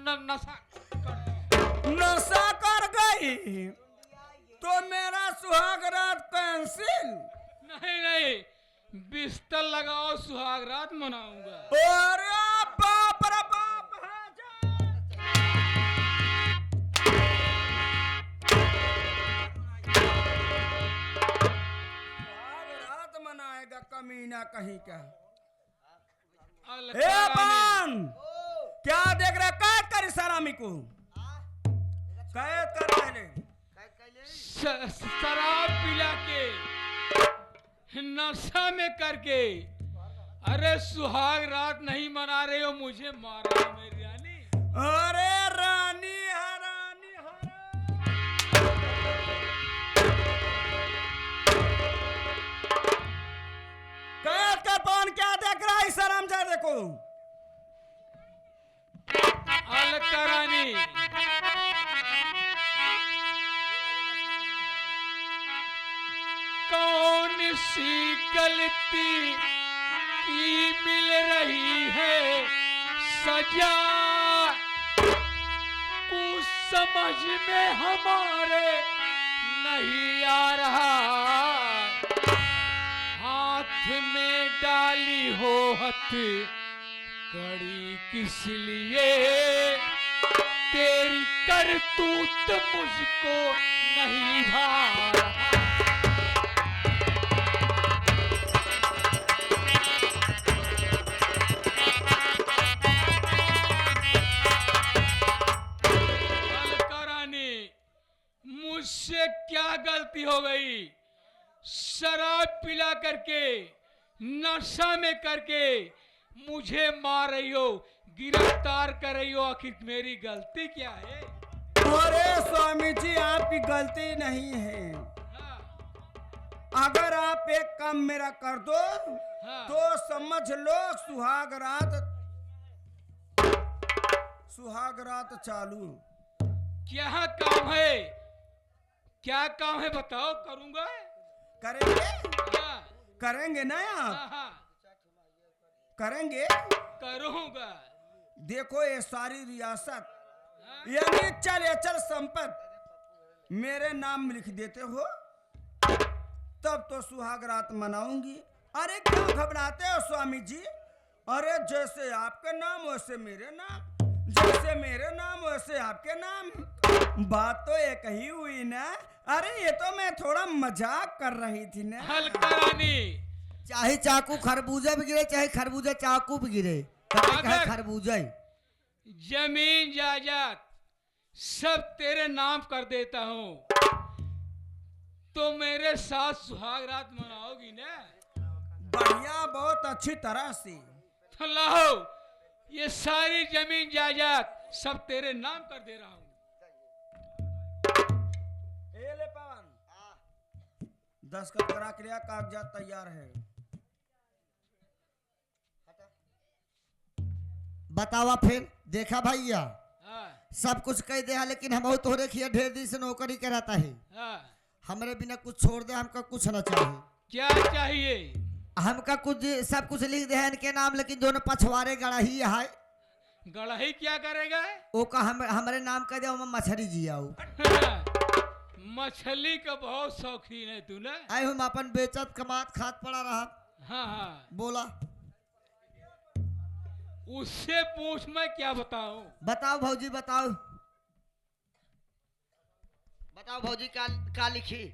नशा नशा कर गई तो मेरा सुहाग रात कैंसिल। नहीं नहीं, बिस्तर लगाओ, सुहाग रात मनाऊंगा। अरे बाप रे बाप है सुहाग रात मनाएगा कमीना कहीं का। ए पान क्या देख रहा, कैद कर सलामी को, कैद कर पहले। शराब पिला के, नशा में करके, अरे सुहाग रात नहीं मना रहे हो, मुझे मार रहे हो मेरी रानी। अरे रानी है, रानी है। कैद कर पान, क्या देख रहा है शर्म से देखो। अलका रानी, कौन सी गलती की मिल रही है सजा, कुछ समझ में हमारे नहीं आ रहा, हाथ में डाली हो हथ कड़ी किस लिए, तेरी करतूत मुझको नहीं भा रहा। मुझसे क्या गलती हो गई, शराब पिला करके, नशा में करके मुझे मार रही हो, गिरफ्तार कर रही हो, आखिर मेरी गलती क्या है? अरे स्वामी जी आपकी गलती नहीं है। हाँ, अगर आप एक काम मेरा कर दो हाँ। तो समझ लो सुहाग रात चालू। क्या काम है, क्या काम है बताओ, करूंगा। करेंगे, हाँ, करेंगे ना हाँ, आप, हाँ, करेंगे। करूंगा। देखो ये सारी रियासत हाँ? यानी चल अचल संपत्ति मेरे नाम लिख देते हो तब तो सुहाग रात मनाऊंगी। अरे क्यों घबराते हो स्वामी जी, अरे जैसे आपके नाम वैसे मेरे नाम, जैसे मेरे नाम वैसे आपके नाम, बात तो एक ही हुई ना। अरे ये तो मैं थोड़ा मजाक कर रही थी ना। हल्का रानी, चाहे चाकू खरबूजा भी गिरे, चाहे खरबूजा चाकू भी गिरे, अगर खरबूजा ही। जमीन जायदाद सब तेरे नाम कर देता हूँ तो मेरे साथ सुहाग रात मनाओगी ना? बढ़िया, बहुत अच्छी तरह से। तो लाओ ये सारी जमीन जायदाद सब तेरे नाम कर दे रहा हूँ। ए ले पवन, दस्तखत करा के लिया, कागजात तैयार है। बतावा फिर, देखा भैया हाँ, सब कुछ कह दे, लेकिन हम तोहरे खिया ढेर दिन से नौकरी कराता है, हाँ। हमरे बिना कुछ छोड़ दे, हमका कुछ न चाहिए। क्या चाहिए? हमका कुछ सब कुछ लिख दे इनके नाम, लेकिन जो पछवारे गड़ाही है गड़ही क्या करेगा? वो का हमरे नाम कह दे, मछली जियाऊ। मछली का बहुत शौकीन है तू ना? आए हम अपन बेचत कमात खात पड़ा रहा। हाँ, हाँ। बोला, उससे पूछ, मैं क्या बताऊं? बताओ भौजी, बताओ बताओ भौजी, का लिखी?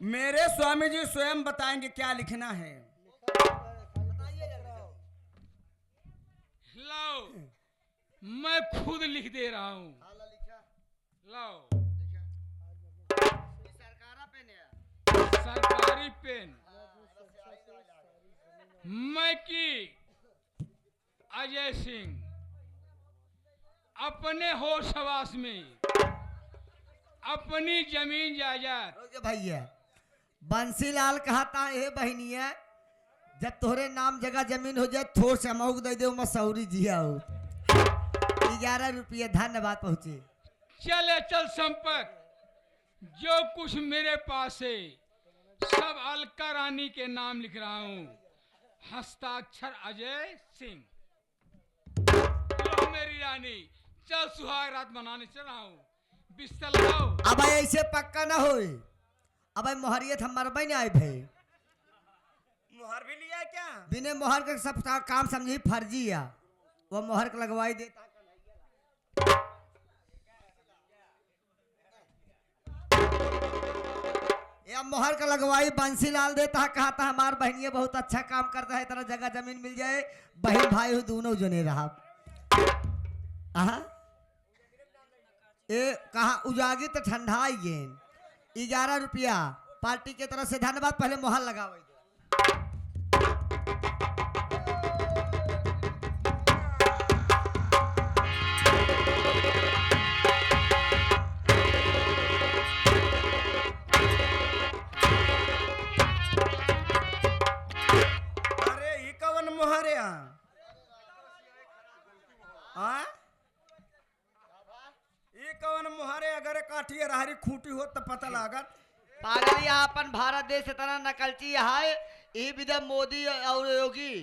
मेरे स्वामी जी स्वयं बताएंगे क्या लिखना है। लाओ, मैं खुद लिख दे रहा हूँ। लाओ, सरकारी पेन। मैं की अजय सिंह अपने होश हवास में अपनी जमीन जायदाद। भैया बंसीलाल कहता है बहनिया, जब तोहरे नाम जगह जमीन हो जाए थोड़ से अमौक दे दे, मसौरी जिया हो। 11 रुपया धन्यवाद पहुंचे। चल संपर्क जो कुछ मेरे पास है सब अलका रानी के नाम लिख रहा हूँ, हस्ताक्षर अजय सिंह। मेरी रानी, चल सुहाग रात मनाने चला हूँ। बिस्तर लगाओ। अब ऐसे पक्का ना होए। अब मोहरियत हम मरबई ना आए भाई। मुहर भी लिया है क्या? बिने मोहर का सब काम समझी फर्जी है। वो मोहर के लगवाई देता। या मोहर का लगवाई बंसीलाल देता, कहता हमार बहनिया बहुत अच्छा काम करता है, तेरा जगह जमीन मिल जाए, बहन भाई हो दोनों जने रहा। आहा ए कहा उजागी तो ठंडा आई गेन 11 रुपया पार्टी के तरफ से धन्यवाद। पहले मोहर लगाओ। अरे ये कवन मुहारे ये कवन मुहारे अगर काठी हरी खूंटी हो तो पता लागत। पागल यहाँ अपन भारत देश इतना नकलची है। ये विधि मोदी और योगी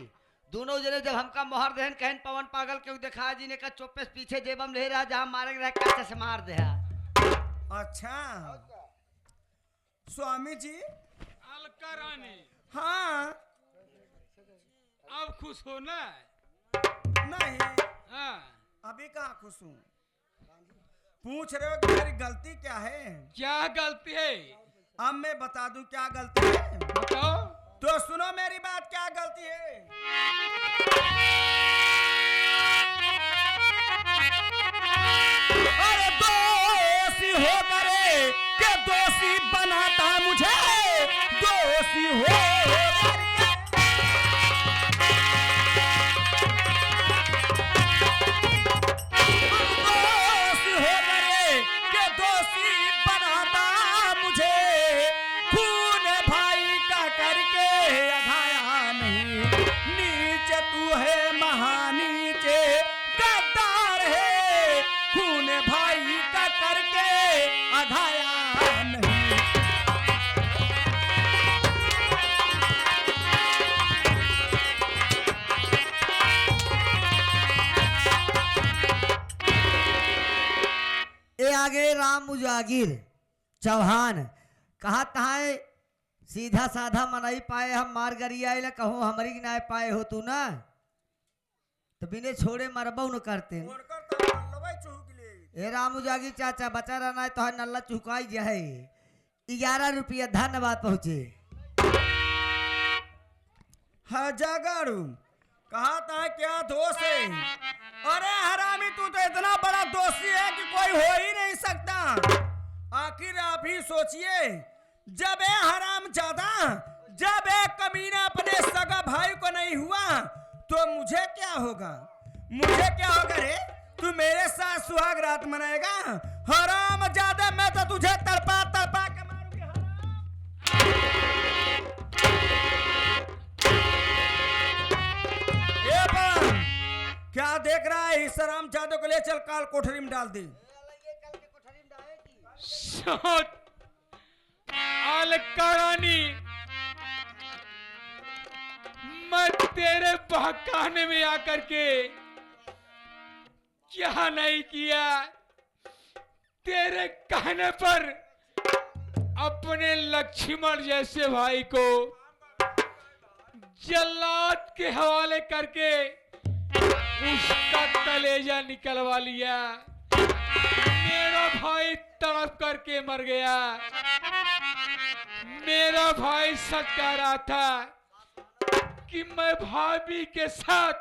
दोनों जने जब हमका मोहर देहन कहन पवन पागल क्यों दिखा जी ने का चुप्पे से पीछे जेबम रह रहा जहाँ मारे रह कैसे से मार दे। अच्छा स्वामी जी। अलका रानी, हाँ अब खुश हो ना? नहीं हाँ। अभी कहाँ खुश हूँ। पूछ रहे हो कि मेरी गलती क्या है? क्या गलती है? अब मैं बता दूं क्या गलती है। बताओ। तो सुनो मेरी बात, क्या गलती है। अरे दोषी हो करे के दोषी बनाता मुझे, दोषी हो आगे राम मुजागिर चौहान कहा तहा सीधा साधा मनाई पाए हम मार गरिया कहो हमारी ना पाए हो तू ना तो बिने छोड़े मरबो न करते। ए राम मुजागिर चाचा बचा रहना है तो नल्ला चुकाई जाए 11 रुपया धन्यवाद पहुँचे। जगाड़ू कहा था क्या दोष है। अरे हरामी तू तो इतना बड़ा दोषी है कि कोई हो ही नहीं सकता। आखिर आप ही सोचिए, जब ए हराम ज्यादा जब एक कमीना अपने सगा भाई को नहीं हुआ तो मुझे क्या होगा। मुझे क्या होगा रे। तू मेरे साथ सुहाग रात मनाएगा। हराम ज्यादा मैं तो तुझे तड़पा तड़पा के मारूंगी। क्या देख रहा है। इस हराम जादू को ले चल काल कोठरी में डाल दी। अलका रानी, मैं तेरे बहकाने में आकर के क्या नहीं किया। तेरे कहने पर अपने लक्ष्मण जैसे भाई को जल्लाद के हवाले करके उसका कलेजा निकलवा लिया। मेरा भाई तड़प करके मर गया। मेरा भाई सच कह रहा था कि मैं भाभी के साथ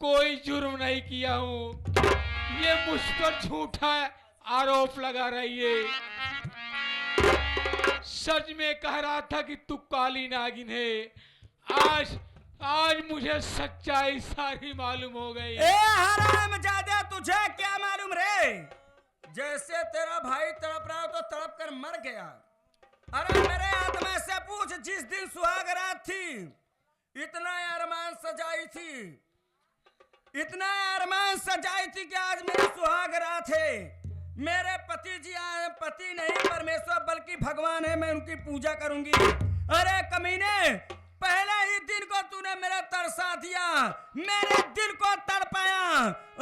कोई जुर्म नहीं किया हूं। ये मुझ पर झूठा आरोप लगा रही है। सच में कह रहा था कि तू काली नागिन है। आज मुझे सच्चाई सारी मालूम हो गई। ए हरामजादे तुझे क्या मालूम रे। जैसे तेरा भाई तड़प रहा तो तड़प कर मर गया। अरे मेरे आत्मा से पूछ, जिस दिन सुहाग रात थी इतना अरमान सजाई थी, इतना अरमान सजाई थी कि आज मेरी सुहाग रात है। मेरे पति जी आए, पति नहीं परमेश्वर बल्कि भगवान है, मैं उनकी पूजा करूंगी। अरे कमीने पहले ही दिन को तूने मेरा तरसा दिया, मेरे दिल को तड़पाया।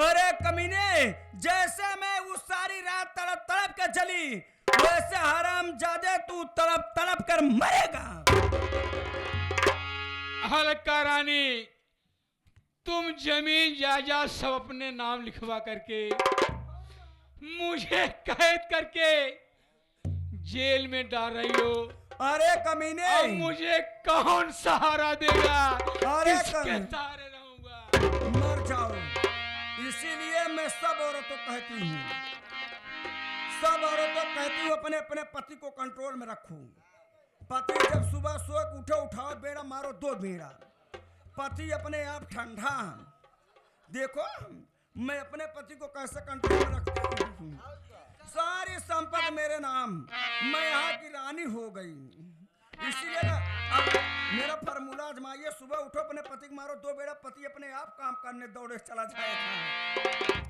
अरे कमीने, जैसे मैं उस सारी रात तड़प तड़प के जली, वैसे हरामजादे तू तड़प तड़प कर मरेगा। हल्का रानी, तुम जमीन जायदाद सब अपने नाम लिखवा करके मुझे कैद करके जेल में डाल रही हो। अरे कमीने, अब मुझे कौन सहारा देगा? अरे किसके सहारे रहूंगा? मर जाओ। इसीलिए मैं सब औरतों कहती हूँ, सब औरतों कहती हूँ अपने अपने पति को कंट्रोल में रखो। पति जब सुबह सो के उठो, उठाओ बेड़ा मारो 2 बेड़ा। पति अपने आप ठंडा। देखो मैं अपने पति को कैसे कंट्रोल में रखती हूँ। सारी संपत्ति मेरे नाम, मैं यहाँ की रानी हो गई। इसीलिए ना अब मेरा फार्मूला आजमाइए, सुबह उठो अपने पति को मारो 2 बेड़ा, पति अपने आप काम करने दौड़े चला जाएगा।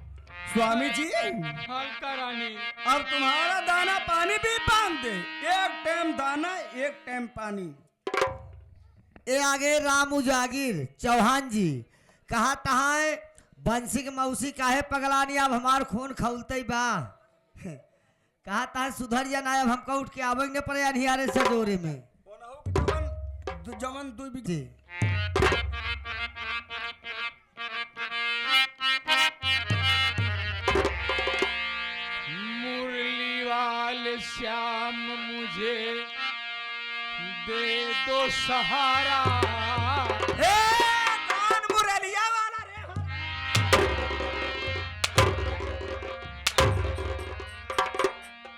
स्वामी जी, हल्का रानी, अब तुम्हारा दाना पानी भी बांध दे, 1 टाइम दाना 1 टाइम पानी। ए आगे राम उजागिर चौहान जी, कहा तहा है बंसी के मौसी काहे पगलानी, अब हमार खून खौलते बा। कहा तहा सुधर जा ना, अब हमको उठ के आवे न पड़े अनिहारे से जोरे में। जवन 2 जी मुरली वाले श्याम मुझे दे दो सहारा। कौन मुरलिया वाला रे?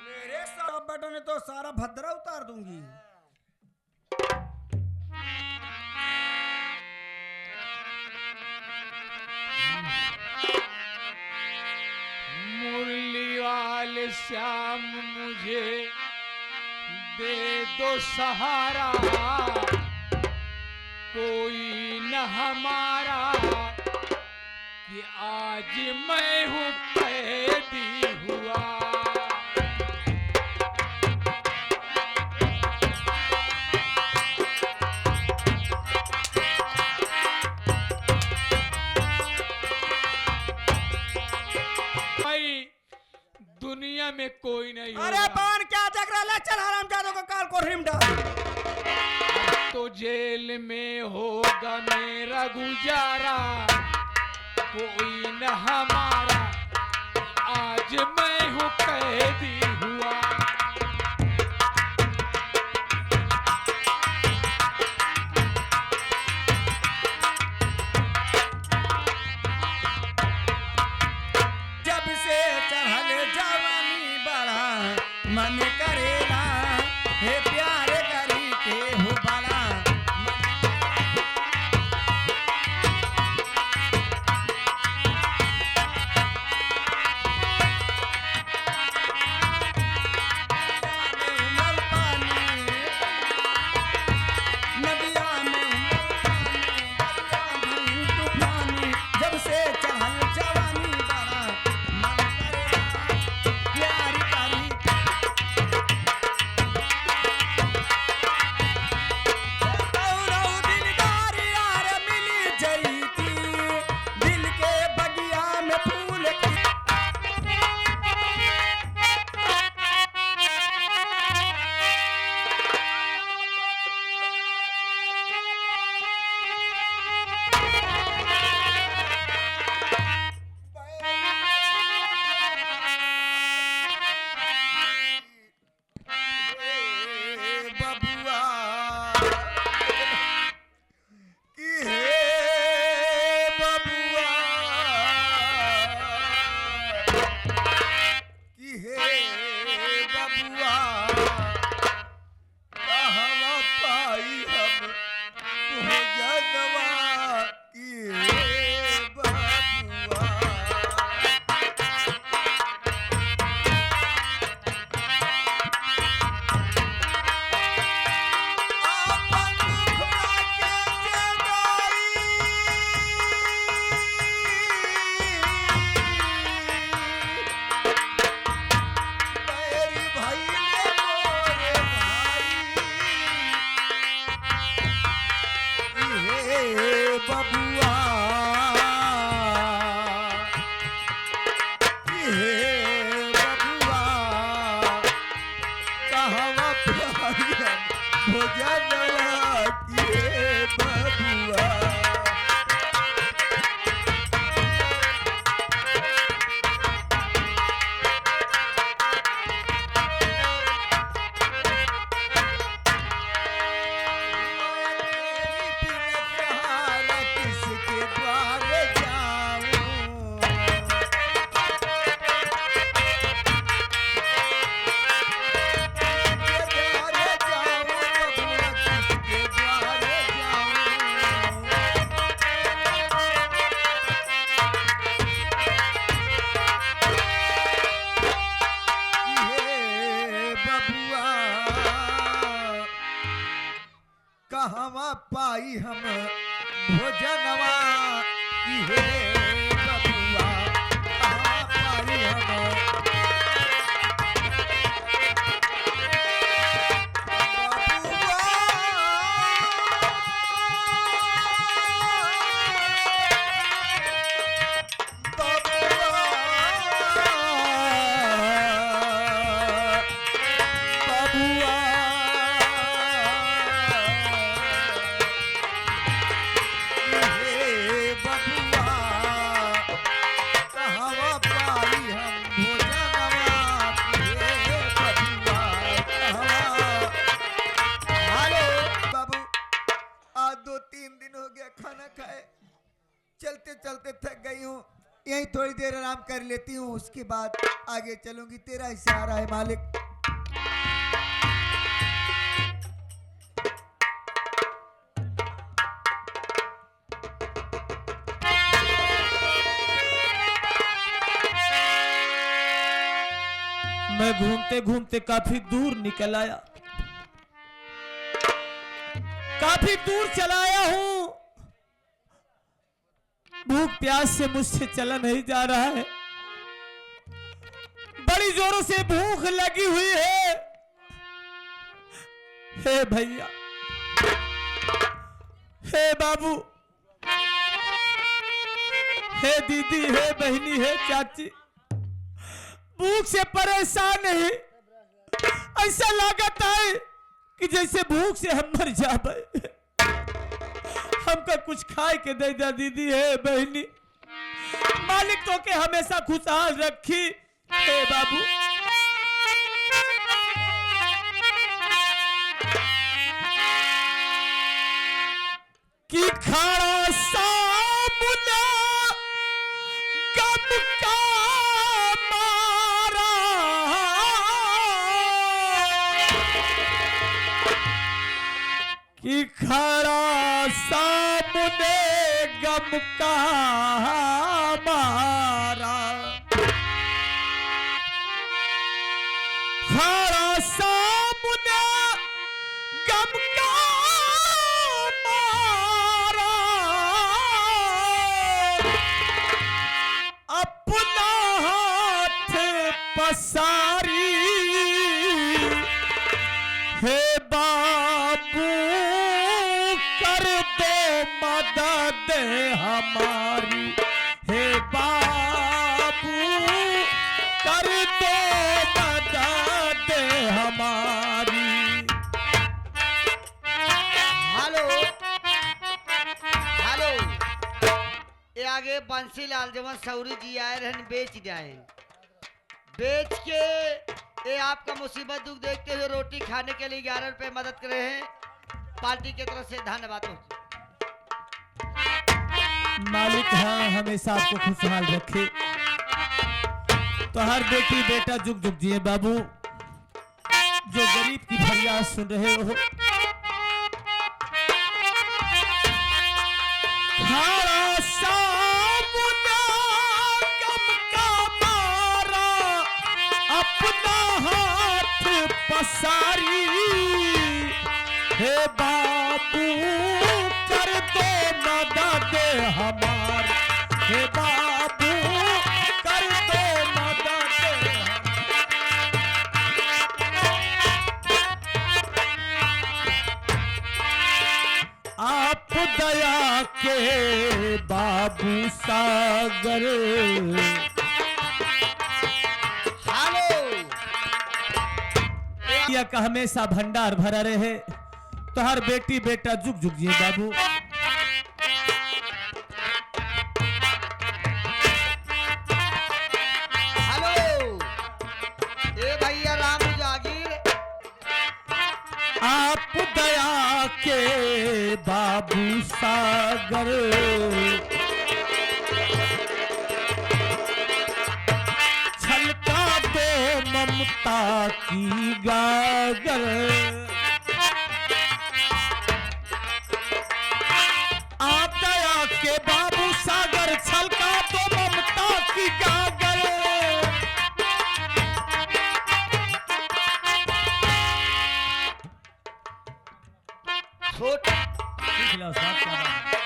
मेरे सारा बेटा ने तो सारा भद्रा उतार दूंगी। मुरली वाले श्याम मुझे दे दो सहारा, कोई न हमारा कि आज मैं हूँ कैदी हुआ। भाई दुनिया में कोई नहीं अरे होगा। पान क्या जग रहा है? चल हराम जादों को काल को रिम डाल। तो जेल में होगा मेरा गुजारा, कोई न हमारा, आज मैं हूँ कैदी हुआ। जब से चढ़ल जवानी बड़ा मन करेला, हे प्यार करी के हो बड़ा। कि हे बबुआ कहाँ पाई हम बाबू आज 2-3 दिन हो गया खाना खाए, चलते चलते थक गई हूँ, यहीं थोड़ी देर आराम कर लेती हूँ, उसके बाद आगे चलूंगी। तेरा इशारा है मालिक। मैं घूमते घूमते काफी दूर निकल आया, काफी दूर चला आया हूं। भूख प्यास से मुझसे चला नहीं जा रहा है, बड़ी जोरों से भूख लगी हुई है। हे भैया, हे बाबू, हे दीदी, हे बहनी, हे चाची, भूख से परेशान है। ऐसा लागत है कि जैसे भूख से हम मर जाए। हमका कुछ खाए के दे दा दीदी, है बहनी। मालिक तो के हमेशा खुशहाल रखी। हे बाबू, कि खाड़ा सामुना गम का मारा, कि खड़ा सामने गम का मारा, खड़ा सामने गम का मारा, अपना हाथ पसारी, हे बाबू कर दो मदद हमारी, हे बाबू कर दो मदद हमारी। हेलो हेलो, ये आगे बंसीलाल जवन सौरी जी आए रहन बेच जाए, बेच के ये आपका मुसीबत दुख देखते हुए रोटी खाने के लिए 11 रुपए मदद कर रहे हैं। पार्टी की तरफ से धन्यवाद। मालिक हाँ हमेशा आपको खुशहाल रखे। तो हर बेटी बेटा जुग जुग जिए बाबू। जो गरीब की फरियाद सुन रहे हो, खारा सामुना गम का मारा, अपना हाथ पसारी, हे बाबू कर दो मदद हमारी, हे बाबू कर दो मदद हमारी। आप दया के बाबू सागर, या का हमेशा भंडार भरा रहे। तो हर बेटी बेटा जुग जुग जिए बाबू। हेलो ए भैया राम जागीर, आप दया के बाबू सागर, छलका दो ममता की गागर, आप दया के बाबू सागर, छलका दो ममता की गागर। छोट सीख लो साहब, क्या बात है।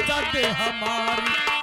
राजा दे हमारी